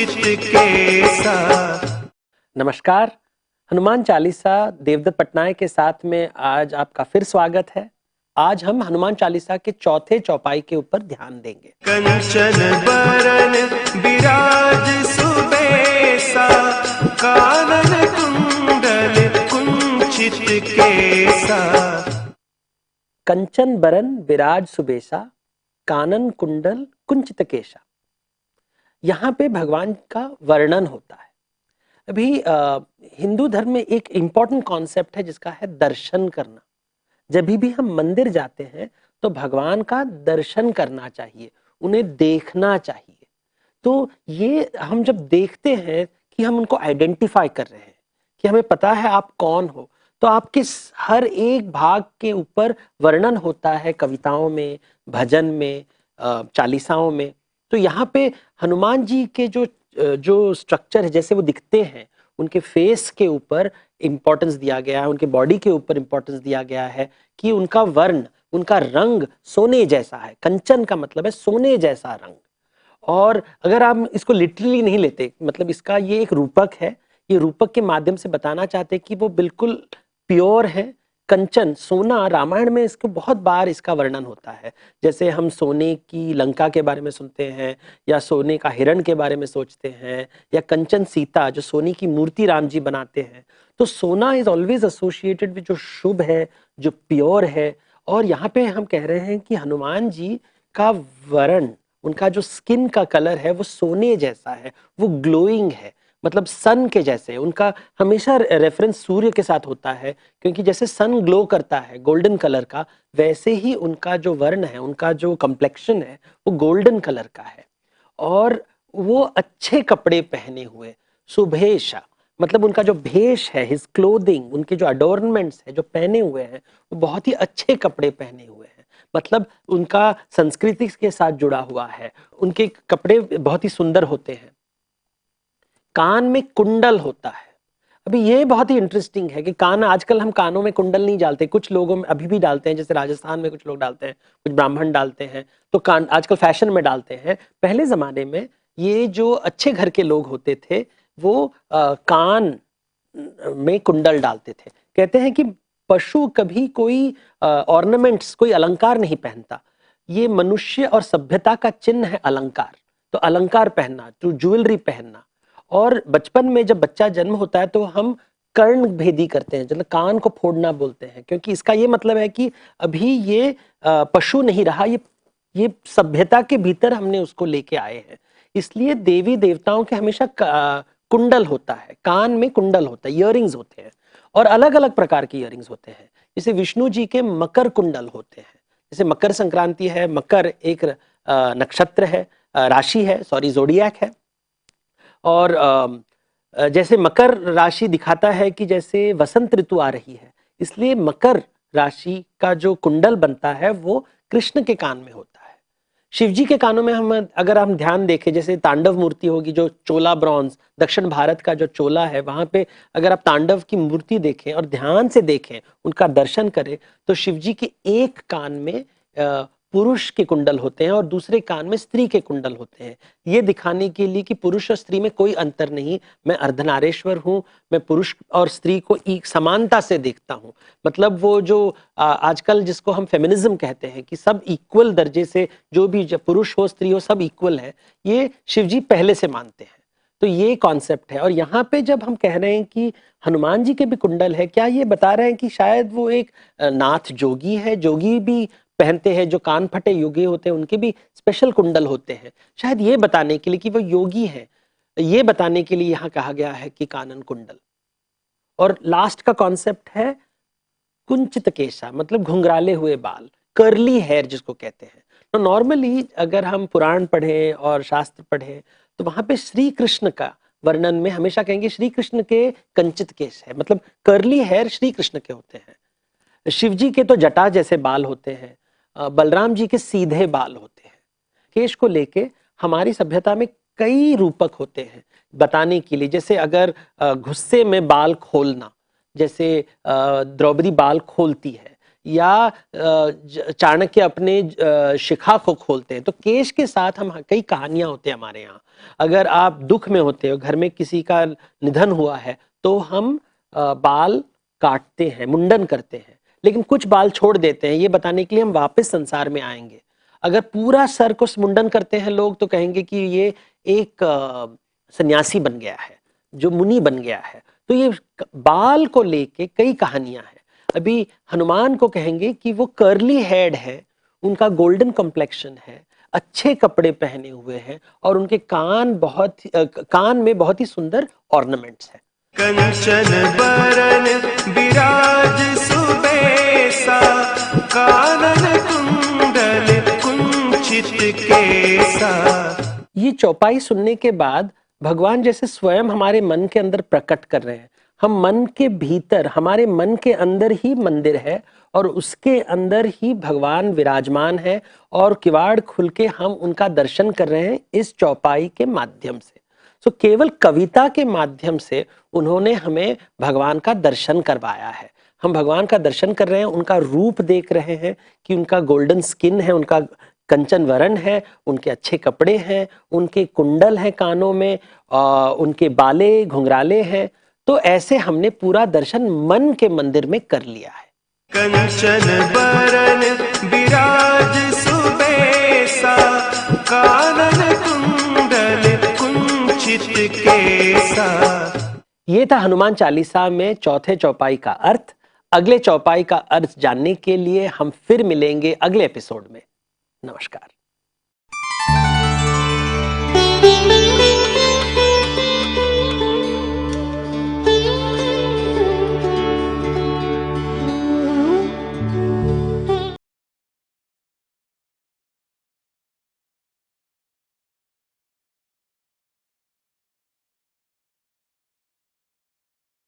कुंचित केसा। नमस्कार। हनुमान चालीसा देवदत्त पटनायक के साथ में आज आपका फिर स्वागत है। आज हम हनुमान चालीसा के चौथे चौपाई के ऊपर ध्यान देंगे। कंचन बरन विराज सुबेसा, कानन कुंडल कुंचित केसा। कंचन बरन विराज सुबेसा, कानन कुंडल कुंचित केशा। यहाँ पे भगवान का वर्णन होता है। अभी हिंदू धर्म में एक इम्पॉर्टेंट कॉन्सेप्ट है जिसका है दर्शन करना। जब भी हम मंदिर जाते हैं तो भगवान का दर्शन करना चाहिए, उन्हें देखना चाहिए। तो ये हम जब देखते हैं कि हम उनको आइडेंटिफाई कर रहे हैं, कि हमें पता है आप कौन हो, तो आपके हर एक भाग के ऊपर वर्णन होता है, कविताओं में, भजन में, चालीसाओं में। तो यहाँ पे हनुमान जी के जो स्ट्रक्चर है, जैसे वो दिखते हैं, उनके फेस के ऊपर इंपॉर्टेंस दिया गया है, उनके बॉडी के ऊपर इंपॉर्टेंस दिया गया है कि उनका वर्ण, उनका रंग सोने जैसा है। कंचन का मतलब है सोने जैसा रंग। और अगर आप इसको लिटरली नहीं लेते, मतलब इसका ये एक रूपक है, ये रूपक के माध्यम से बताना चाहते हैं कि वो बिल्कुल प्योर है। कंचन सोना, रामायण में इसको बहुत बार इसका वर्णन होता है। जैसे हम सोने की लंका के बारे में सुनते हैं, या सोने का हिरण के बारे में सोचते हैं, या कंचन सीता जो सोने की मूर्ति राम जी बनाते हैं। तो सोना इज ऑलवेज एसोसिएटेड विद जो शुभ है, जो प्योर है। और यहाँ पे हम कह रहे हैं कि हनुमान जी का वर्ण, उनका जो स्किन का कलर है वो सोने जैसा है, वो ग्लोइंग है, मतलब सन के जैसे। उनका हमेशा रेफरेंस सूर्य के साथ होता है, क्योंकि जैसे सन ग्लो करता है गोल्डन कलर का, वैसे ही उनका जो वर्ण है, उनका जो कम्प्लेक्शन है, वो गोल्डन कलर का है। और वो अच्छे कपड़े पहने हुए, सुभेशा, मतलब उनका जो भेष है, हिज क्लोथिंग, उनके जो अडोर्नमेंट्स है जो पहने हुए हैं, वो बहुत ही अच्छे कपड़े पहने हुए हैं। मतलब उनका संस्कृति के साथ जुड़ा हुआ है, उनके कपड़े बहुत ही सुंदर होते हैं। कान में कुंडल होता है। अभी ये बहुत ही इंटरेस्टिंग है कि कान, आजकल हम कानों में कुंडल नहीं डालते, कुछ लोगों में अभी भी डालते हैं, जैसे राजस्थान में कुछ लोग डालते हैं, कुछ ब्राह्मण डालते हैं, तो कान आजकल फैशन में डालते हैं। पहले जमाने में ये जो अच्छे घर के लोग होते थे वो कान में कुंडल डालते थे। कहते हैं कि पशु कभी कोई ऑर्नामेंट्स, कोई अलंकार नहीं पहनता। ये मनुष्य और सभ्यता का चिन्ह है अलंकार। तो अलंकार पहनना, तो ज्वेलरी पहनना। और बचपन में जब बच्चा जन्म होता है तो हम कर्ण भेदी करते हैं, मतलब कान को फोड़ना बोलते हैं, क्योंकि इसका ये मतलब है कि अभी ये पशु नहीं रहा, ये सभ्यता के भीतर हमने उसको लेके आए हैं। इसलिए देवी देवताओं के हमेशा कुंडल होता है, कान में कुंडल होता है, इयररिंग्स होते हैं। और अलग अलग प्रकार के इयररिंग्स होते हैं। जैसे विष्णु जी के मकर कुंडल होते हैं। जैसे मकर संक्रांति है, मकर एक नक्षत्र है, राशि है, सॉरी जोडियक है। और जैसे मकर राशि दिखाता है कि जैसे वसंत ऋतु आ रही है, इसलिए मकर राशि का जो कुंडल बनता है वो कृष्ण के कान में होता है। शिव जी के कानों में हम अगर हम ध्यान देखें, जैसे तांडव मूर्ति होगी, जो चोला ब्रॉन्ज, दक्षिण भारत का जो चोला है, वहां पे अगर आप तांडव की मूर्ति देखें और ध्यान से देखें, उनका दर्शन करें, तो शिव जी के एक कान में पुरुष के कुंडल होते हैं और दूसरे कान में स्त्री के कुंडल होते हैं। ये दिखाने के लिए कि पुरुष और स्त्री में कोई अंतर नहीं, मैं अर्धनारेश्वर हूँ, मैं पुरुष और स्त्री को एक समानता से देखता हूँ। मतलब वो जो आजकल जिसको हम फेमिनिज्म कहते हैं कि सब इक्वल दर्जे से, जो भी पुरुष हो स्त्री हो सब इक्वल है, ये शिवजी पहले से मानते हैं। तो ये कॉन्सेप्ट है। और यहाँ पे जब हम कह रहे हैं कि हनुमान जी के भी कुंडल है, क्या ये बता रहे हैं कि शायद वो एक नाथ जोगी है? जोगी भी पहनते हैं, जो कान फटे योगी होते हैं उनके भी स्पेशल कुंडल होते हैं, शायद ये बताने के लिए कि वो योगी है, ये बताने के लिए यहाँ कहा गया है कि कानन कुंडल। और लास्ट का कॉन्सेप्ट है कुंचित केशा, मतलब घुंघराले हुए बाल, कर्ली हेयर जिसको कहते हैं। तो नॉर्मली अगर हम पुराण पढ़ें और शास्त्र पढ़ें तो वहां पे श्री कृष्ण का वर्णन में हमेशा कहेंगे श्री कृष्ण के कंचित केश है, मतलब कर्ली हेयर श्री कृष्ण के होते हैं। शिव जी के तो जटा जैसे बाल होते हैं, बलराम जी के सीधे बाल होते हैं। केश को लेके हमारी सभ्यता में कई रूपक होते हैं बताने के लिए। जैसे अगर गुस्से में बाल खोलना, जैसे द्रौपदी बाल खोलती है, या चाणक्य अपने शिखा को खोलते हैं। तो केश के साथ हम कई कहानियां होती हैं हमारे यहाँ। अगर आप दुख में होते हो, घर में किसी का निधन हुआ है, तो हम बाल काटते हैं, मुंडन करते हैं, लेकिन कुछ बाल छोड़ देते हैं ये बताने के लिए हम वापस संसार में आएंगे। अगर पूरा सर को मुंडन करते हैं लोग तो कहेंगे कि ये एक सन्यासी बन गया है, जो मुनि बन गया है। तो ये बाल को लेके कई कहानियां हैं। अभी हनुमान को कहेंगे कि वो कर्ली हेड है, उनका गोल्डन कॉम्प्लेक्शन है, अच्छे कपड़े पहने हुए हैं और उनके कान में बहुत ही सुंदर ऑर्नामेंट्स हैं। कंचन बरन विराज सुबेसा, कानन कुंडल कुंचित केसा। ये चौपाई सुनने के बाद भगवान जैसे स्वयं हमारे मन के अंदर प्रकट कर रहे हैं। हम मन के भीतर, हमारे मन के अंदर ही मंदिर है और उसके अंदर ही भगवान विराजमान है और किवाड़ खुल के हम उनका दर्शन कर रहे हैं इस चौपाई के माध्यम से। तो केवल कविता के माध्यम से उन्होंने हमें भगवान का दर्शन करवाया है। हम भगवान का दर्शन कर रहे हैं, उनका रूप देख रहे हैं कि उनका गोल्डन स्किन है, उनका कंचन वरण है, उनके अच्छे कपड़े हैं, उनके कुंडल हैं कानों में, उनके बाले घुंघराले हैं। तो ऐसे हमने पूरा दर्शन मन के मंदिर में कर लिया है। कंचन बरन विराज सुबेसा, कानन कुंडल कुंचित केसा। ये था हनुमान चालीसा में चौथे चौपाई का अर्थ। अगले चौपाई का अर्थ जानने के लिए हम फिर मिलेंगे अगले एपिसोड में। नमस्कार।